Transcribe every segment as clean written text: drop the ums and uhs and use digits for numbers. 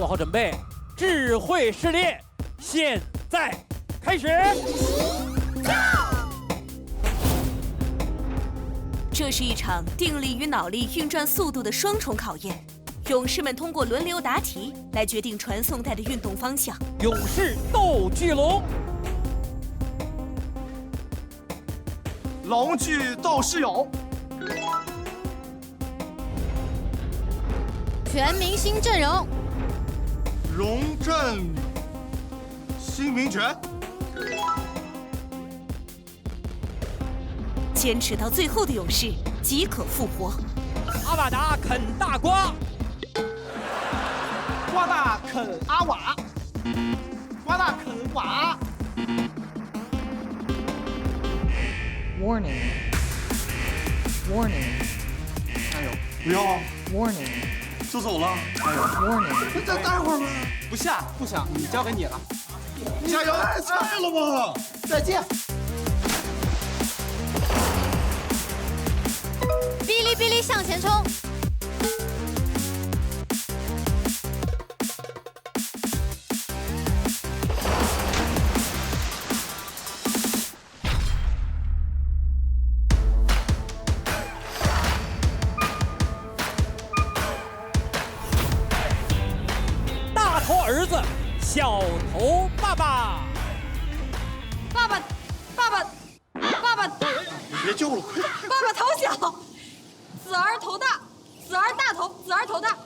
做好准备，智慧试炼，现在开始。这是一场定力与脑力运转速度的双重考验。勇士们通过轮流答题来决定传送带的运动方向。勇士斗巨龙，龙巨斗室友，全明星阵容，荣振新名权，坚持到最后的勇士即可复活。阿瓦达啃大瓜，瓜大啃阿瓦，瓜大啃瓦。Warning. Warning. 哎呦，不要啊！ Warning. 就走了。哎呦 Warning. 再待会儿吧。不下，不想，你交给你了。加油！太菜了吧！再见。哔哩哔哩向前冲！大头儿子，小头爸爸。爸爸，爸爸，爸爸，别救了，快！爸爸头小，子儿头大，子儿大头，子儿头大。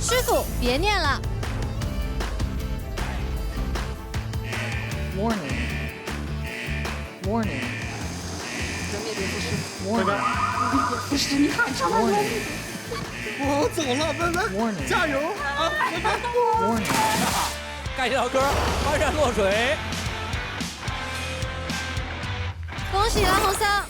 师傅，别念了。Warning. Warning. 拜拜。不是，你看这么容易。我走了，拜拜。 Warning. 加油啊！拜拜。 Warning. 盖这条歌，翻山落水。恭喜蓝红桑！